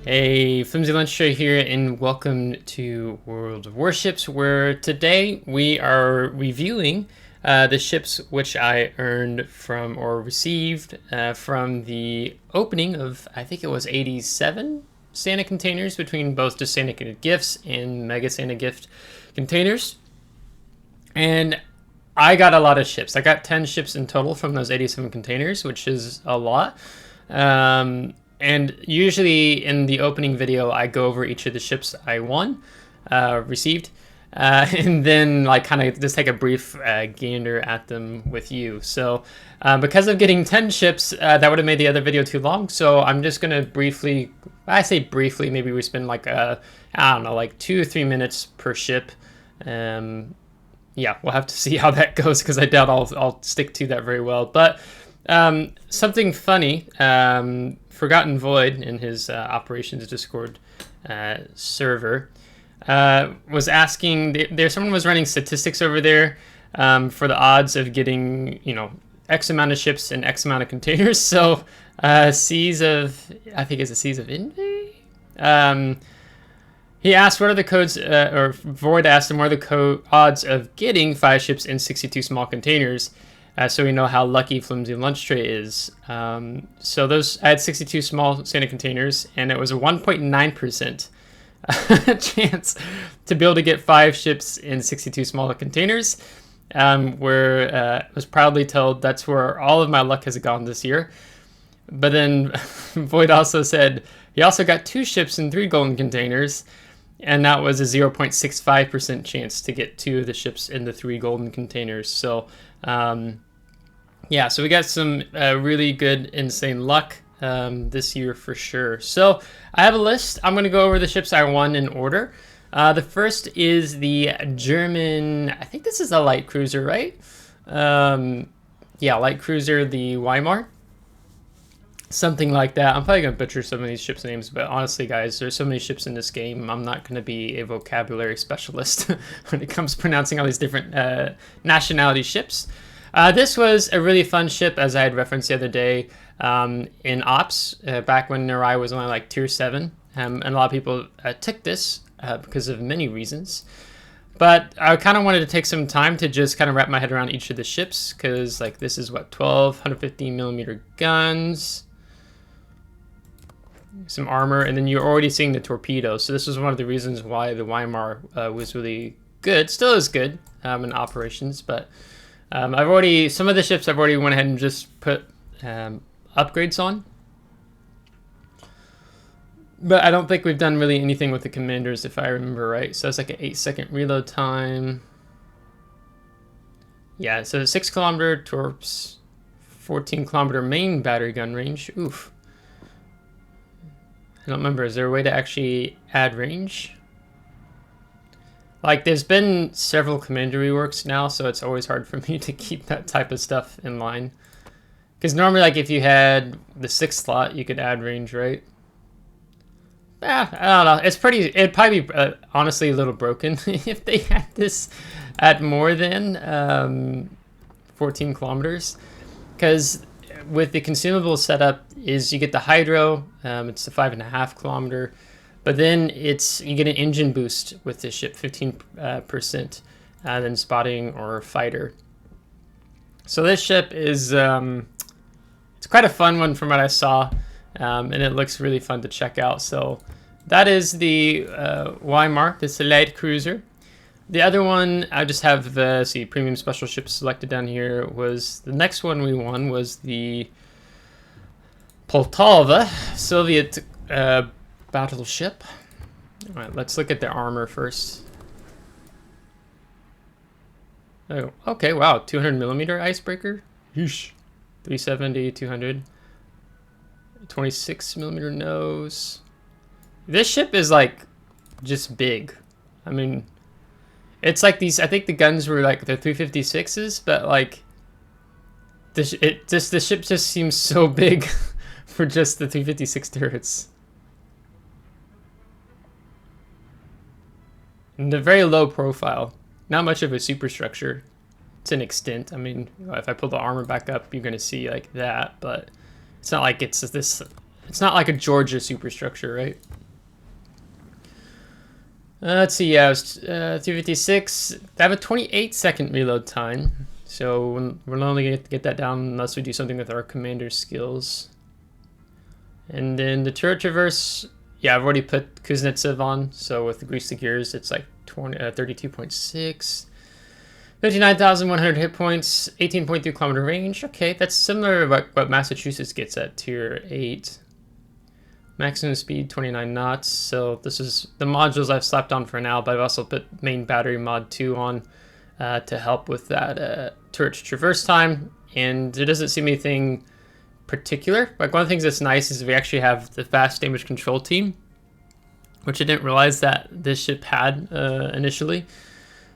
Hey, FlimsyLunchTray here, and welcome to World of Warships, where today we are reviewing the ships which I earned from or received from the opening of, I think it was 87 Santa containers between both just Santa gifts and Mega Santa gift containers. And I got a lot of ships. I got 10 ships in total from those 87 containers, which is a lot. And usually in the opening video, I go over each of the ships I won, received, and then like kind of just take a brief gander at them with you. So because of getting 10 ships, that would have made the other video too long. So I'm just going to briefly, I say briefly, maybe we spend like, I don't know, like 2 or 3 minutes per ship. Yeah, we'll have to see how that goes because I doubt I'll stick to that very well. But something funny, Forgotten Void in his operations Discord server was asking, someone was running statistics over there for the odds of getting, X amount of ships and X amount of containers. So Seas of, I think it's a Seas of Envy. He asked what are the codes, or Void asked him what are the odds of getting 5 ships in 62 small containers. So we know how lucky FlimsyLunchTray is. So I had 62 small Santa containers, and it was a 1.9% chance to be able to get 5 ships in 62 small containers, where I was proudly told that's where all of my luck has gone this year. But then Void also said he also got 2 ships in 3 golden containers, and that was a 0.65% chance to get 2 of the ships in the 3 golden containers. So yeah, so we got some really good, insane luck this year for sure. So I have a list. I'm going to go over the ships I won in order. The first is the German, I think this is a light cruiser, right? Yeah, light cruiser, the Weimar. Something like that. I'm probably going to butcher some of these ships' names, but honestly, guys, there's so many ships in this game, I'm not going to be a vocabulary specialist when it comes to pronouncing all these different nationality ships. This was a really fun ship, as I had referenced the other day in Ops, back when Narai was only like tier 7. And a lot of people took this because of many reasons. But I kind of wanted to take some time to just kind of wrap my head around each of the ships, because like this is what, 12 150mm guns, some armor, and then you're already seeing the torpedo. So this was one of the reasons why the Weimar was really good. Still is good in operations, but some of the ships I've already went ahead and just put upgrades on. But I don't think we've done really anything with the commanders, if I remember right. So it's like an 8-second reload time. Yeah, so 6-kilometer torps, 14-kilometer main battery gun range. Oof. I don't remember. Is there a way to actually add range? Like, there's been several commander reworks now, so it's always hard for me to keep that type of stuff in line. Because normally, like, if you had the 6th slot, you could add range, right? I don't know. It'd probably be, honestly, a little broken if they had this at more than 14 kilometers. Because with the consumable setup is you get the hydro, it's the 5.5 kilometer. But then you get an engine boost with this ship, 15%, then spotting or fighter. So this ship is it's quite a fun one from what I saw, and it looks really fun to check out. So that is the Weimar, this light cruiser. The other one I just have the premium special ships selected down here. Was the next one we won was the Poltava, Soviet battleship. All right, let's look at the armor first. Oh, okay, wow, 200mm icebreaker. Yeesh. 370, 200. 26mm nose. This ship is like just big. I mean, it's like these. I think the guns were like the 356s, but like the ship just seems so big for just the 356 turrets. And they're very low profile. Not much of a superstructure to an extent. I mean, if I pull the armor back up, you're going to see like that, but it's not like it's not like a Georgia superstructure, right? Let's see, yeah, it was 356. They have a 28-second reload time, so we're only going to get that down unless we do something with our commander skills. And then the turret traverse, yeah, I've already put Kuznetsov on, so with the grease the gears, it's like 32.6. 59,100 hit points, 18.3 kilometer range. Okay, that's similar to what Massachusetts gets at tier 8. Maximum speed 29 knots. So this is the modules I've slapped on for now, but I've also put main battery mod 2 on to help with that turret traverse time. And there doesn't seem anything particular. Like, one of the things that's nice is we actually have the fast damage control team, which I didn't realize that this ship had initially.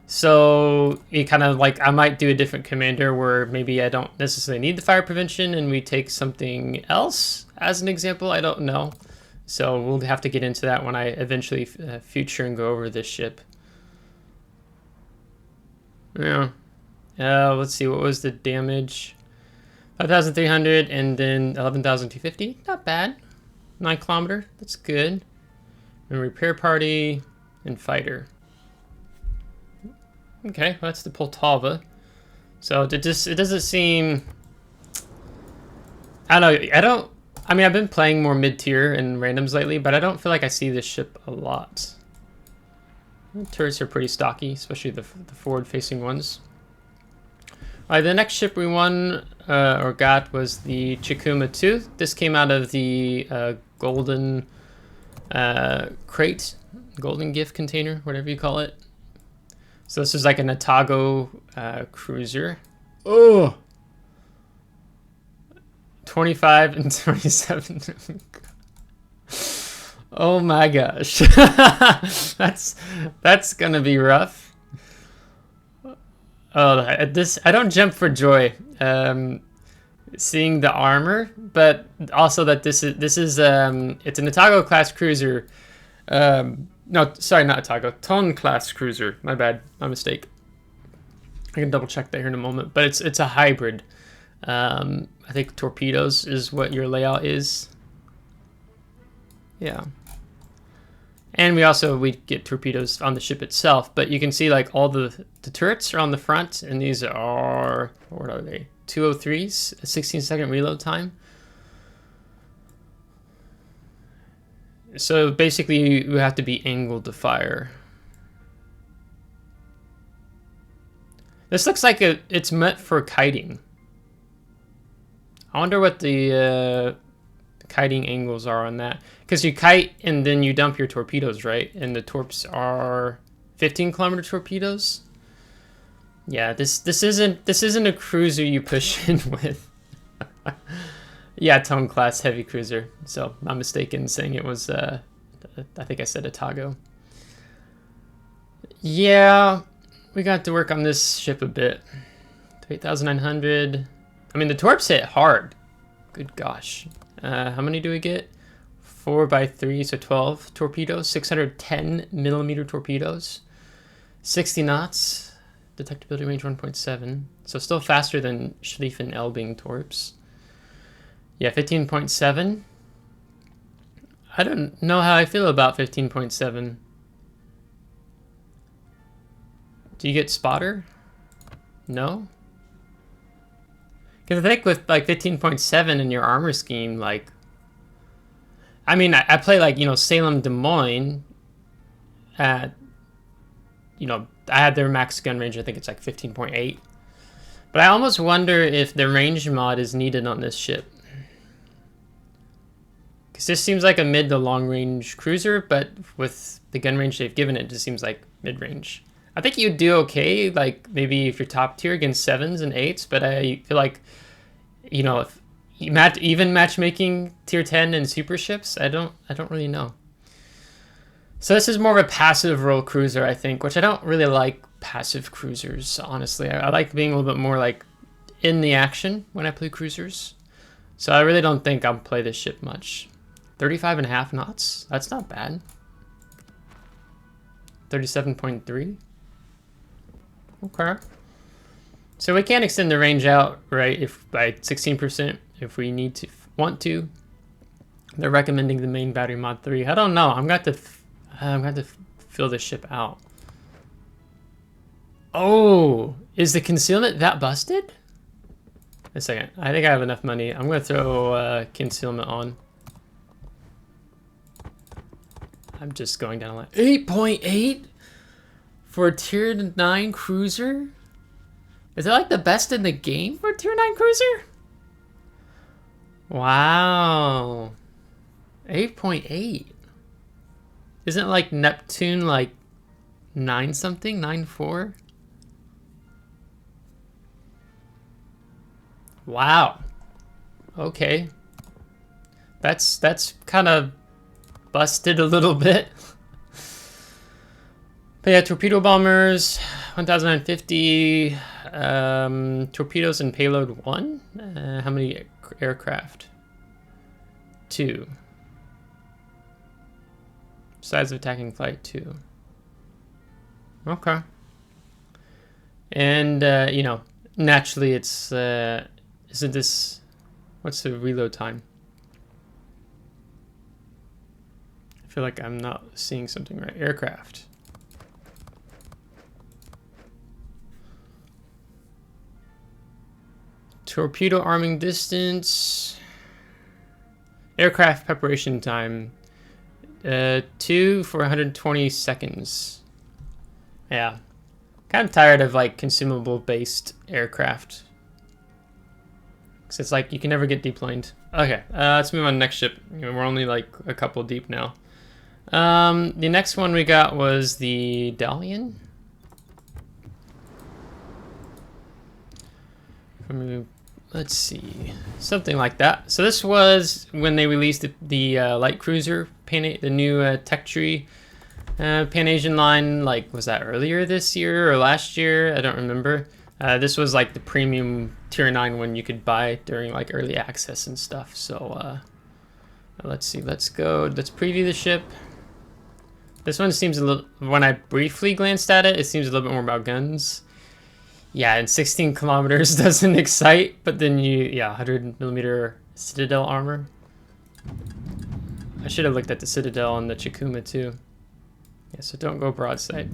So you kind of like, I might do a different commander where maybe I don't necessarily need the fire prevention and we take something else as an example. I don't know. So we'll have to get into that when I eventually future and go over this ship. Yeah. Let's see, what was the damage? 5,300 and then 11,250. Not bad. 9 kilometer. That's good. And repair party and fighter. Okay, well, that's the Poltava. So it doesn't seem... I don't know. I mean, I've been playing more mid-tier and randoms lately, but I don't feel like I see this ship a lot. The turrets are pretty stocky, especially the forward-facing ones. Alright, the next ship we won or got was the Chikuma II. This came out of the golden crate, golden gift container, whatever you call it. So this is like an Otago cruiser. Oh! 25 and 27. Oh my gosh. That's gonna be rough. Oh, I don't jump for joy seeing the armor, but also that this is it's an Otago class cruiser. No, sorry, not Otago. Tone class cruiser. My bad. My mistake. I can double check that here in a moment. But it's a hybrid. I think torpedoes is what your layout is. Yeah. And we get torpedoes on the ship itself. But you can see like all the turrets are on the front. And these are, what are they? 203s, a 16-second reload time. So basically, you have to be angled to fire. This looks like it's meant for kiting. I wonder what the kiting angles are on that. Because you kite and then you dump your torpedoes, right? And the torps are 15-kilometer torpedoes. Yeah, this isn't a cruiser you push in with. Yeah, Tone class heavy cruiser. So I'm mistaken saying it was, I think I said Otago. Yeah, we got to work on this ship a bit. 8,900. I mean, the torps hit hard. Good gosh. How many do we get? 4x3, so 12 torpedoes. 610 millimeter torpedoes. 60 knots. Detectability range 1.7. So still faster than Schlieffen Elbing torps. Yeah, 15.7. I don't know how I feel about 15.7. Do you get spotter? No? Because I think with like 15.7 in your armor scheme, like... I mean, I play like, you know, Salem Des Moines at... You know, I had their max gun range, I think it's like 15.8. But I almost wonder if the range mod is needed on this ship. This seems like a mid to long range cruiser, but with the gun range they've given it, it just seems like mid range. I think you'd do okay, like maybe if you're top tier against 7s and 8s, but I feel like, you know, if you even matchmaking tier 10 and super ships, I don't really know. So this is more of a passive role cruiser, I think, which I don't really like passive cruisers, honestly. I like being a little bit more like in the action when I play cruisers. So I really don't think I'll play this ship much. 35.5 knots. That's not bad. 37.3. Okay. So we can extend the range out, right? If by 16%, if we want to. They're recommending the main battery mod 3. I don't know. I'm going to fill the ship out. Oh, is the concealment that busted? A second. I think I have enough money. I'm going to throw concealment on. I'm just going down a line. 8.8 for a tier 9 cruiser? Is it like the best in the game for a tier 9 cruiser? Wow. 8.8. Isn't like Neptune like 9 something? 9.4? Wow. Okay. That's kind of busted a little bit. But yeah, torpedo bombers, 1,050. Torpedoes and payload 1. How many aircraft? 2. Size of attacking flight 2. Okay. And you know, naturally it's isn't this, what's the reload time? I feel like I'm not seeing something right. Aircraft. Torpedo arming distance. Aircraft preparation time. 2 for 120 seconds. Yeah. Kind of tired of like consumable based aircraft. Because it's like you can never get deplaned. Okay, let's move on to the next ship. We're only like a couple deep now. The next one we got was the Dalian. Let's see, something like that. So this was when they released the light cruiser, the new tech tree Pan-Asian line. Like, was that earlier this year or last year? I don't remember. This was like the premium tier 9 one you could buy during like early access and stuff. So let's see, let's preview the ship. This one seems a little, when I briefly glanced at it, it seems a little bit more about guns. Yeah, and 16 kilometers doesn't excite, but then yeah, 100mm Citadel armor. I should have looked at the Citadel and the Chikuma II. Yeah, so don't go broadside.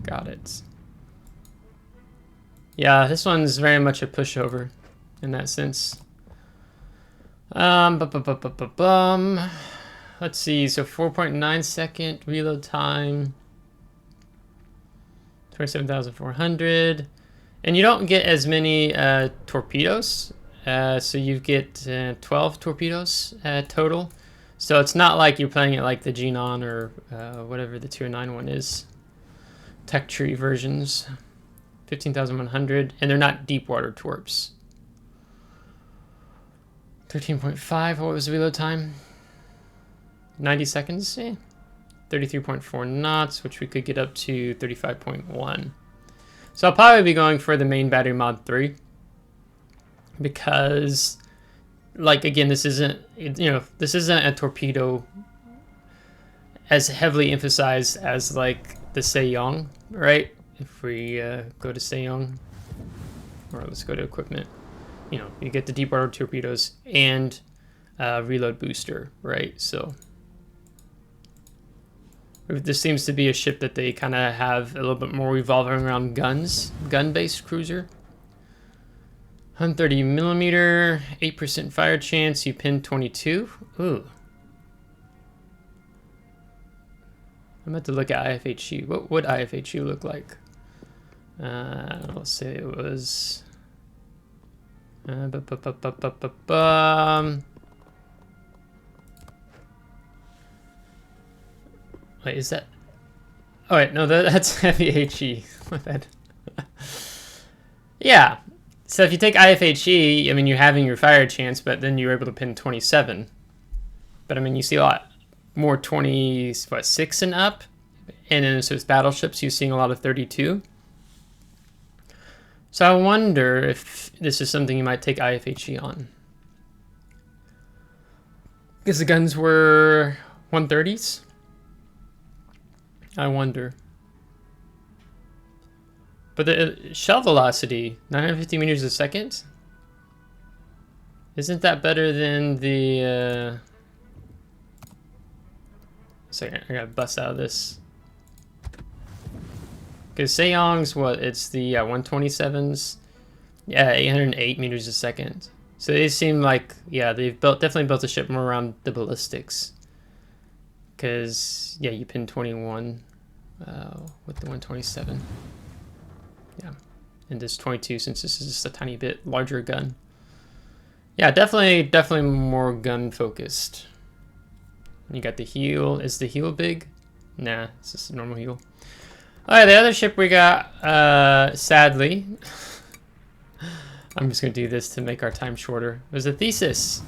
Got it. Yeah, this one's very much a pushover in that sense. Let's see, so 4.9 second reload time. 27,400. And you don't get as many torpedoes. So you get 12 torpedoes total. So it's not like you're playing it like the Genon or whatever the tier 9 one is. Tech tree versions. 15,100. And they're not deep water torps. 13.5. What was the reload time? 90 seconds. Yeah. 33.4 knots, which we could get up to 35.1. So I'll probably be going for the main battery mod 3. Because, like, again, this isn't, you know, this isn't a torpedo as heavily emphasized as, like, the Sejong, right? If we go to Sejong, or let's go to equipment, you know, you get the deep water torpedoes and reload booster, right? So this seems to be a ship that they kind of have a little bit more revolving around guns, gun-based cruiser. 130mm, 8% fire chance, you pin 22. Ooh. I'm about to look at IFHE. What would IFHE look like? Let's say it was... Wait, is that... Oh, wait, no, that's heavy HE. My bad. Yeah. So if you take IFHE, I mean, you're having your fire chance, but then you're able to pin 27. But, I mean, you see a lot more 26 and up. And then so it's battleships, you're seeing a lot of 32. So I wonder if this is something you might take IFHE on. Because the guns were 130s. I wonder. But the shell velocity, 950 meters a second? Isn't that better than the... Second, I gotta bust out of this. Because Seong's what? It's the 127s. Yeah, 808 meters a second. So they seem like, yeah, they've definitely built a ship more around the ballistics. Because, yeah, you pin 21 with the 127. Yeah. And this 22, since this is just a tiny bit larger gun. Yeah, definitely more gun focused. You got the heel. Is the heel big? Nah, it's just a normal heel. Alright, the other ship we got, sadly, I'm just going to do this to make our time shorter. It was a Theseus.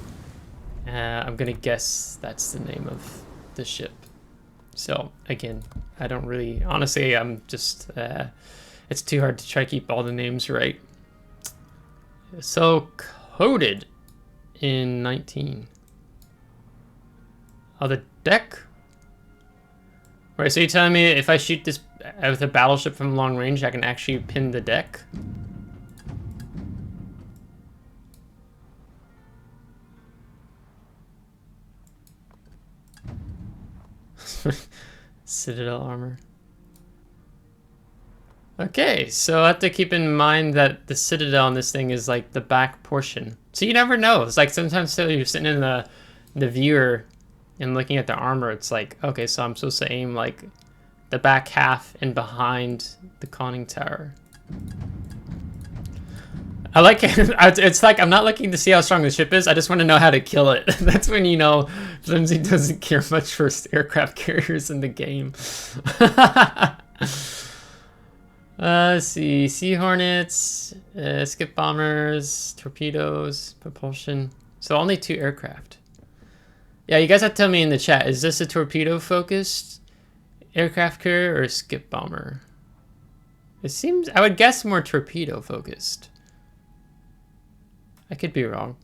I'm going to guess that's the name of the ship. So, again, I don't really... Honestly, I'm just... it's too hard to try to keep all the names right. So, coded in 19. Oh, the deck? Right, so you're telling me if I shoot this with a battleship from long range, I can actually pin the deck? Citadel armor. Okay, so I have to keep in mind that the Citadel on this thing is like the back portion. So you never know. It's like sometimes you're sitting in the viewer and looking at the armor, it's like, okay, so I'm supposed to aim like the back half and behind the conning tower. I like it. It's like I'm not looking to see how strong the ship is. I just want to know how to kill it. That's when you know Flimsy doesn't care much for aircraft carriers in the game. Let's see. Sea Hornets, skip bombers, torpedoes, propulsion. So only 2 aircraft. Yeah, you guys have to tell me in the chat, is this a torpedo-focused aircraft carrier or a skip bomber? It seems, I would guess more torpedo-focused. I could be wrong.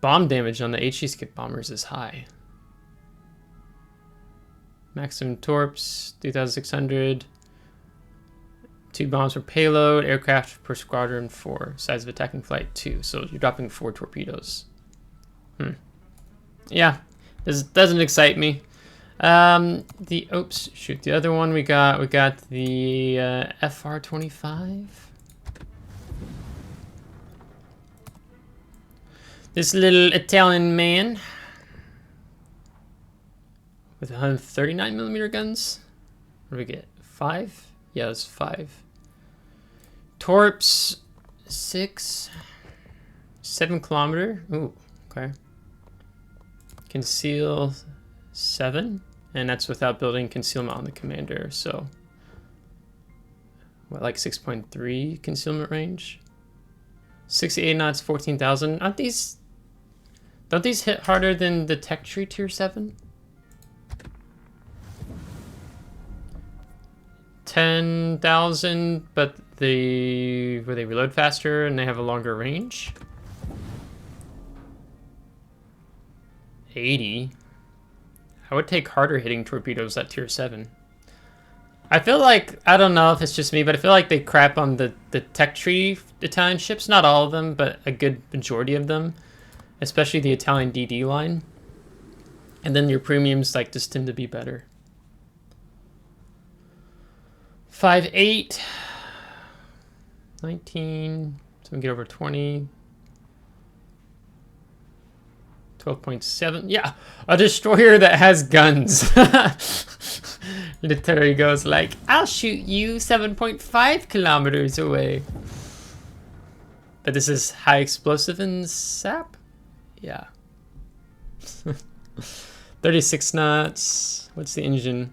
Bomb damage on the HE skip bombers is high. Maximum torps, 3,600. 2 bombs per payload, aircraft per squadron 4, size of attacking flight 2. So you're dropping 4 torpedoes. Yeah, this doesn't excite me. The other one we got the FR-25. This little Italian man with 139mm guns. What do we get? 5? Yeah, it's 5. Torps 6. 7 kilometer. Ooh, okay. Conceal 7, and that's without building concealment on the commander. So, what, like 6.3 concealment range? 68 knots, 14,000. Don't these hit harder than the tech tree tier 7? 10,000, but they reload faster and they have a longer range. 80. I would take harder hitting torpedoes at tier 7. I feel like, I don't know if it's just me, but I feel like they crap on the tech tree Italian ships. Not all of them, but a good majority of them. Especially the Italian DD line. And then your premiums like just tend to be better. 5.8. 19. So we get over 20. 12.7. Yeah, a destroyer that has guns. Literally goes like, I'll shoot you 7.5 kilometers away. But this is high explosive and sap? Yeah. 36 knots. What's the engine?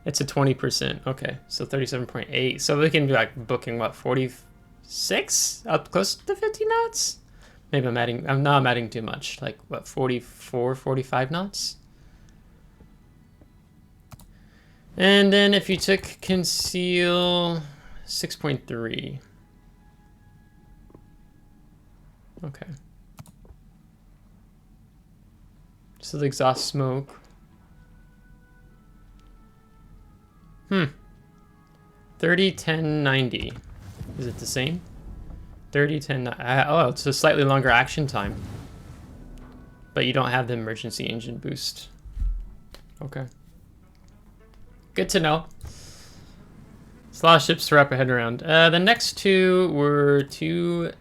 It's a 20%. Okay, so 37.8. So we can be like booking what, 46? Up close to 50 knots? Maybe I'm adding too much. Like what, 44, 45 knots? And then if you took conceal 6.3. Okay. So the exhaust smoke. 30, 10, 90. Is it the same? 30, 10, oh, it's a slightly longer action time. But you don't have the emergency engine boost. Okay. Good to know. It's a lot of ships to wrap your head around. The next two were two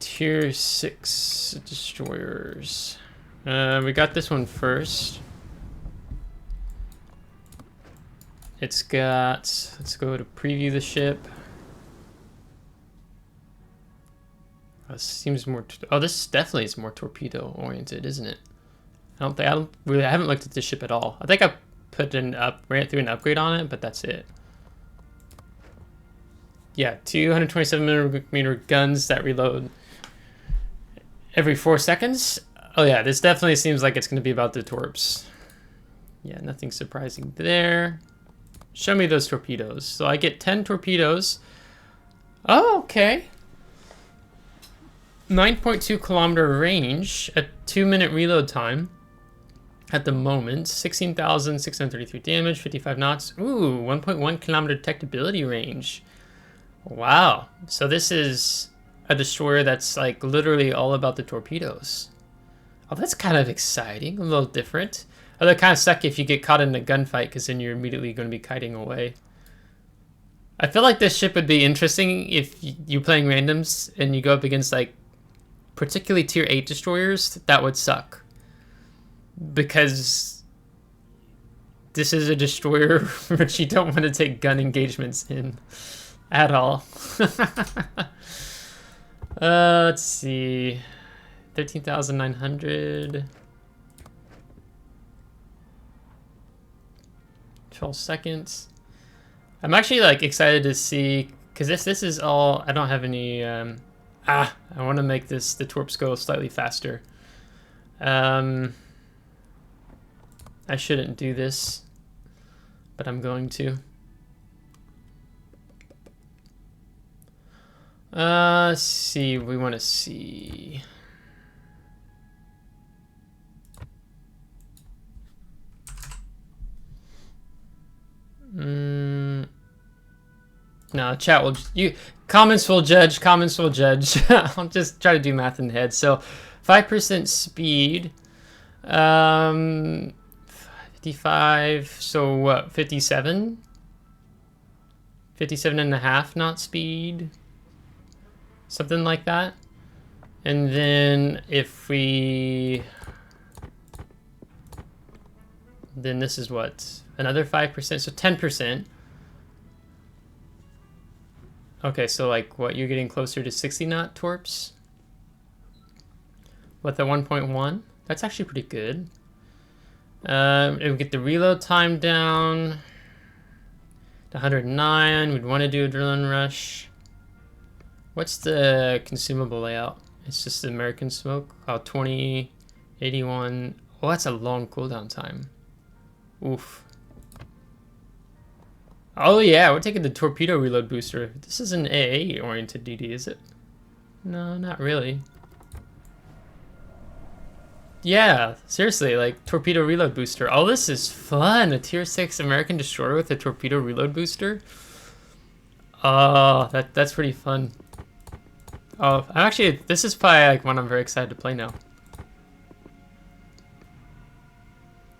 tier 6 destroyers. We got this one first. It's got, let's go to preview the ship. This seems more, oh, this definitely is more torpedo oriented, isn't it? I haven't looked at this ship at all. I think I ran through an upgrade on it, but that's it. Yeah, 227 millimeter guns that reload every 4 seconds. Oh yeah, this definitely seems like it's going to be about the torps. Yeah, nothing surprising there. Show me those torpedoes. So I get 10 torpedoes. Oh, okay. 9.2 kilometer range, a 2-minute reload time at the moment. 16,633 damage, 55 knots. Ooh, 1.1 kilometer detectability range. Wow. So this is a destroyer that's like literally all about the torpedoes. Oh, that's kind of exciting. A little different. Although it kind of suck if you get caught in a gunfight, because then you're immediately going to be kiting away. I feel like this ship would be interesting if you're playing randoms and you go up against like particularly tier 8 destroyers. That would suck. Because this is a destroyer which you don't want to take gun engagements in at all. Let's see. 13,900. 12 seconds. I'm actually like excited to see, because this is all, I don't have any, I want to make the torps go slightly faster. I shouldn't do this, but I'm going to. Let's see, we want to see. No, chat will, comments will judge, I'll just try to do math in the head. So 5% speed, 55, so what, 57? 57.5 knot speed, something like that. And then if we, then this is what, another 5%, so 10%. Okay, so like what, you're getting closer to 60 knot torps with the 1.1. That's actually pretty good. And we get the reload time down to 109. We'd want to do adrenaline rush. What's the consumable layout? It's just the American smoke. Oh, 20, 81. Oh, that's a long cooldown time. Oof. Oh yeah, we're taking the torpedo reload booster. This is an AA oriented DD, is it? No, not really. Yeah, seriously, like torpedo reload booster. Oh, this is fun. A tier 6 American destroyer with a torpedo reload booster. Oh, that's pretty fun. Oh, actually, this is probably like one I'm very excited to play now.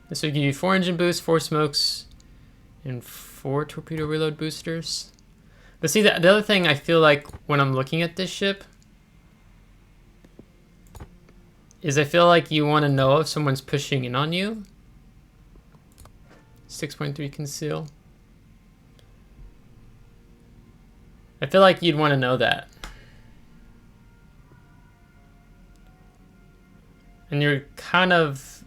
This would give you 4 engine boosts, 4 smokes, and 4 torpedo reload boosters. But see, the other thing I feel like when I'm looking at this ship is I feel like you want to know if someone's pushing in on you. 6.3 conceal. I feel like you'd want to know that. And you're kind of...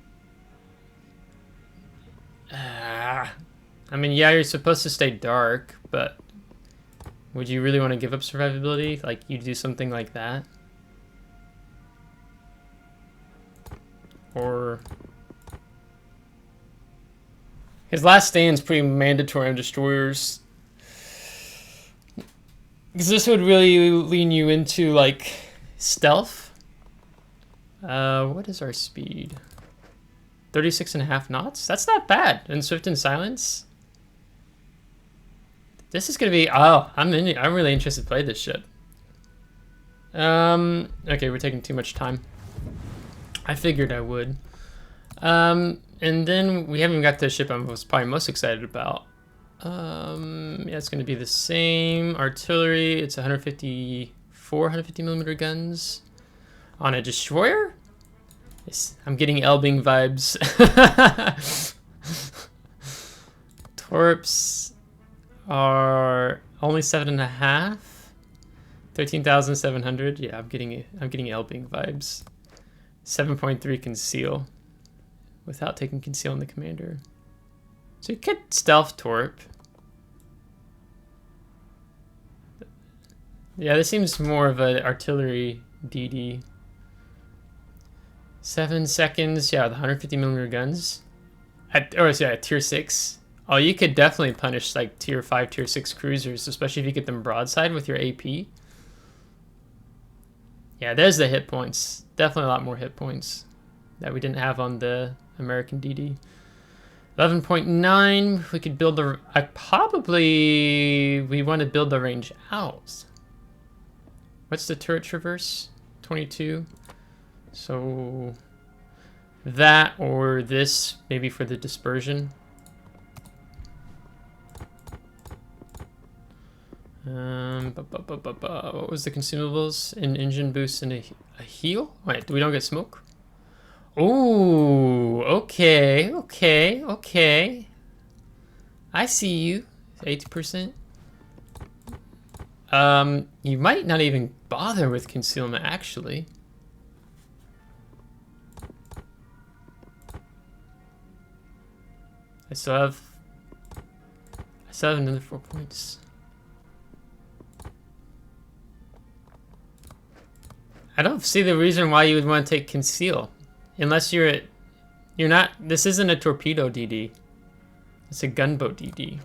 I mean, yeah, you're supposed to stay dark, but would you really want to give up survivability? Like, you do something like that? Or... his last stand's pretty mandatory on destroyers. Because this would really lean you into, like, stealth. What is our speed? 36.5 knots? That's not bad. And swift and silence. This is gonna be, oh, I'm really interested to play this shit. Okay, we're taking too much time. I figured I would. And then we haven't even got the ship I was probably most excited about. Yeah, it's going to be the same. Artillery, it's 150 millimeter guns on a destroyer. Yes, I'm getting Elbing vibes. Torps are only 7.5. 13,700. Yeah, I'm getting Elbing vibes. 7.3 conceal without taking conceal on the commander. So you could stealth torp. Yeah, this seems more of an artillery DD. 7 seconds. Yeah, the 150 millimeter guns. At tier 6. Oh, you could definitely punish like tier 5, tier 6 cruisers, especially if you get them broadside with your AP. Yeah, there's the hit points. Definitely a lot more hit points that we didn't have on the American DD. 11.9, we could build the... we want to build the range out. What's the turret traverse? 22. So that or this, maybe for the dispersion. What was the consumables? An engine boost and a heal? Wait, we don't get smoke? Oh, okay. I see you. 80%. You might not even bother with concealment, actually. I still have another 4 points. I don't see the reason why you would want to take conceal. Unless you're not, this isn't a torpedo DD. It's a gunboat DD.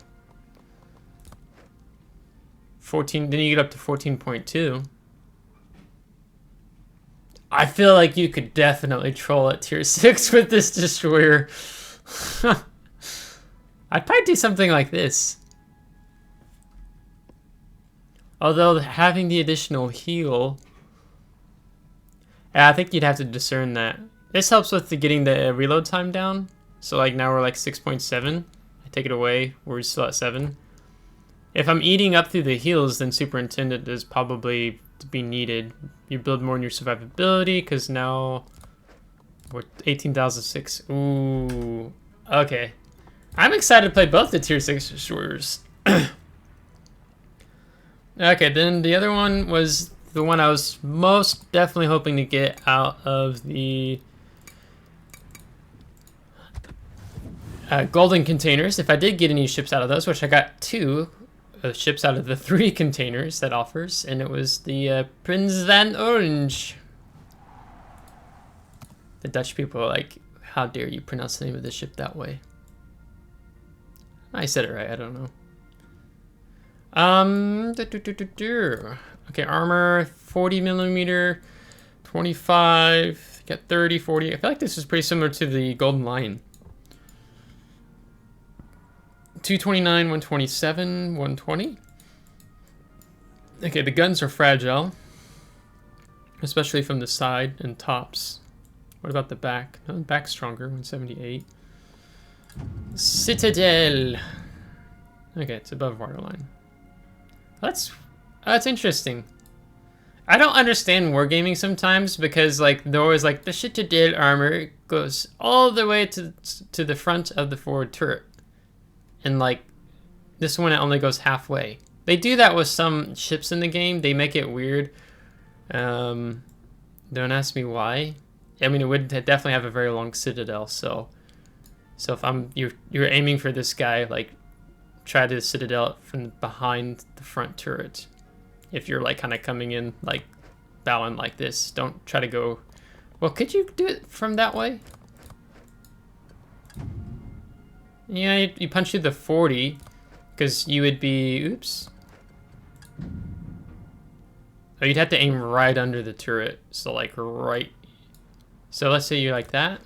14, then you get up to 14.2. I feel like you could definitely troll at tier 6 with this destroyer. I'd probably do something like this. Although having the additional heal, I think you'd have to discern that. This helps with getting the reload time down. So like now we're like 6.7. I take it away, we're still at 7. If I'm eating up through the heals, then Superintendent is probably to be needed. You build more in your survivability, because now we're 18,006. Ooh, okay. I'm excited to play both the tier 6 destroyers. Okay, then the other one was the one I was most definitely hoping to get out of the golden containers. If I did get any ships out of those, which I got 2 ships out of the 3 containers that offers, and it was the Prins Van Oranje. The Dutch people are like, how dare you pronounce the name of the ship that way? I said it right, I don't know. Okay, armor, 40 millimeter, 25, got 30, 40. I feel like this is pretty similar to the Golden Lion. 229, 127, 120. Okay, the guns are fragile, especially from the side and tops. What about the back? No, the back's stronger, 178. Citadel. Okay, it's above waterline. That's interesting. I don't understand wargaming sometimes because like they're always like the Citadel armor goes all the way to the front of the forward turret, and like this one it only goes halfway. They do that with some ships in the game. They make it weird. Don't ask me why. I mean, it would definitely have a very long citadel. So if you're aiming for this guy, like try to citadel from behind the front turret. If you're like kind of coming in like bowing like this, don't try to go. Well, could you do it from that way? Yeah, you punch through the 40 because you would be, oops. Oh, you'd have to aim right under the turret. So like right. So let's say you're like that.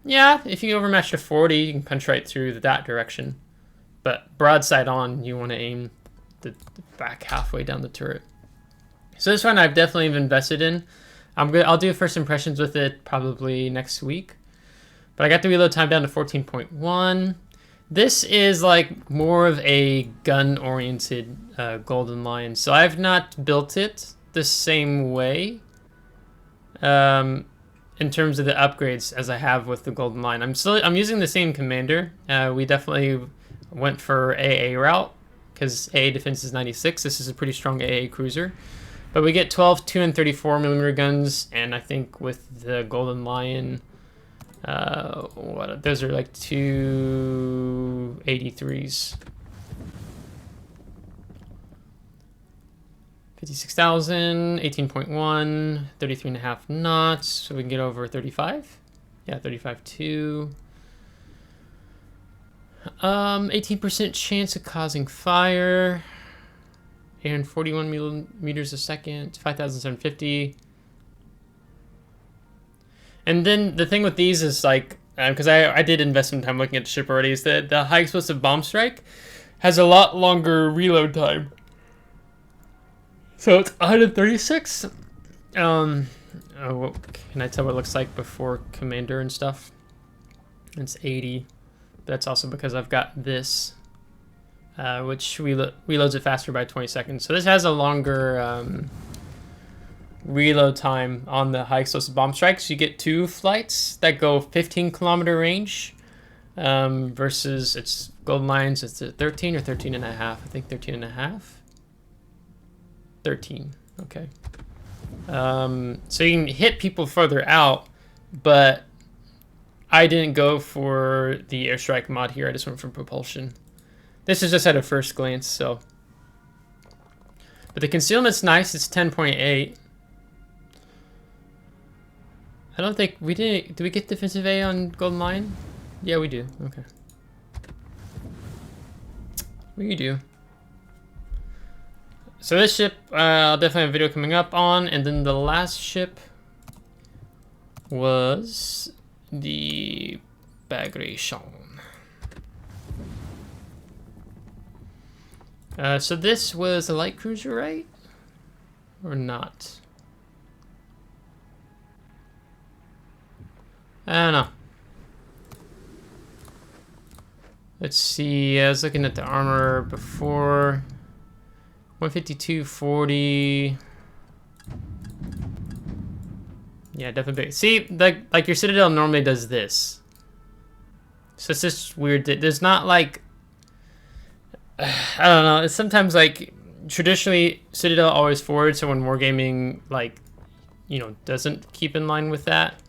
Yeah, if you overmatch to 40, you can punch right through that direction. But broadside on, you want to aim the back halfway down the turret. So this one I've definitely invested in. I'll do first impressions with it probably next week. But I got the reload time down to 14.1. This is like more of a gun-oriented Golden Lion, so I've not built it the same way in terms of the upgrades as I have with the Golden Lion. I'm using the same commander. We definitely went for AA route because AA defense is 96. This is a pretty strong AA cruiser. But we get 12, 2, and 34 millimeter guns, and I think with the Golden Lion, those are like 283s. 56,000, 18.1, 33.5 knots, so we can get over 35. Yeah, 35.2. 18% chance of causing fire. And 41 millimeters a second, 5,750. And then the thing with these is like, because I did invest some time looking at the ship already, is that the high explosive bomb strike has a lot longer reload time. So it's 136. Can I tell what it looks like before commander and stuff? It's 80. That's also because I've got this. Which reloads it faster by 20 seconds. So this has a longer reload time on the high explosive bomb strikes. You get 2 flights that go 15-kilometer range versus its Golden Lions. It's a 13 or 13 and a half. I think 13 and a half. 13. Okay. So you can hit people further out, but I didn't go for the airstrike mod here. I just went for propulsion. This is just at a first glance, so. But the concealment's nice. It's 10.8. I don't think we did. Do we get defensive A on Golden Lion? Yeah, we do. Okay. We do. So this ship, I'll definitely have a video coming up on, and then the last ship was the Bagration. So this was a light cruiser, right? Or not? I don't know. Let's see. I was looking at the armor before. 152, 40. Yeah, definitely big. See, like your Citadel normally does this. So it's just weird that there's not like, I don't know. It's sometimes like traditionally Citadel always forward, so when wargaming like, you know, doesn't keep in line with that,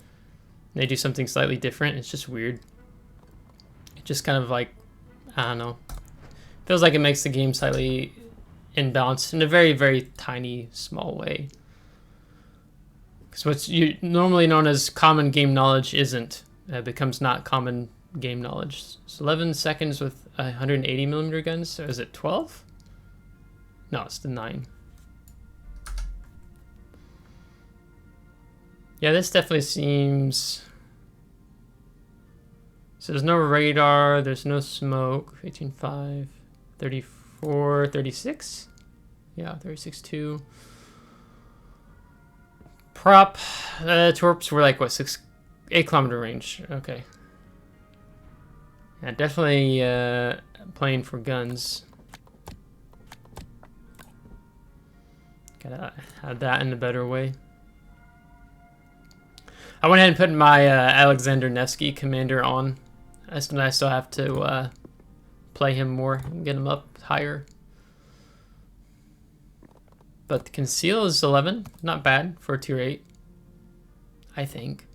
they do something slightly different. It's just weird. It just kind of like, I don't know. Feels like it makes the game slightly imbalanced in a very, very tiny, small way. Because what's normally known as common game knowledge isn't. Becomes not common game knowledge. So 11 seconds with 180 millimeter guns. So is it 12? No, it's the 9. Yeah, this definitely seems. So there's no radar, there's no smoke. 18.5, 34, 36. Yeah, 36.2. Prop, torps were like what, 8 kilometer range. Okay. Yeah, definitely playing for guns. Gotta have that in a better way. I went ahead and put my Alexander Nevsky commander on. I still have to play him more and get him up higher. But the conceal is 11. Not bad for a tier 8. I think.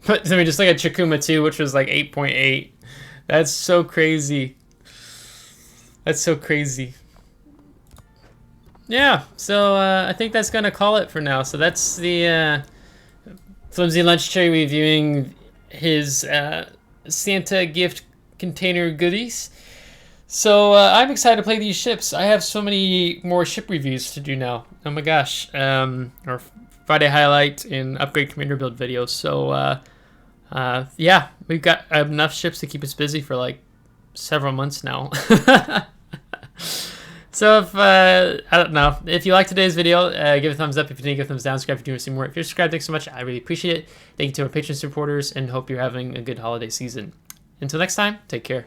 But I mean, just like a Chikuma II, which was like 8.8. That's so crazy. That's so crazy. Yeah, so I think that's gonna call it for now. So that's the Flimsy Lunch Tray reviewing his Santa gift container goodies. So I'm excited to play these ships. I have so many more ship reviews to do now. Oh my gosh. Or Friday highlight and upgrade commander build videos. So yeah, we've got enough ships to keep us busy for like several months now. So if, I don't know, if you liked today's video, give it a thumbs up. If you didn't, give a thumbs down. Subscribe if you want to see more. If you're subscribed, thanks so much. I really appreciate it. Thank you to our Patreon supporters and hope you're having a good holiday season. Until next time, take care.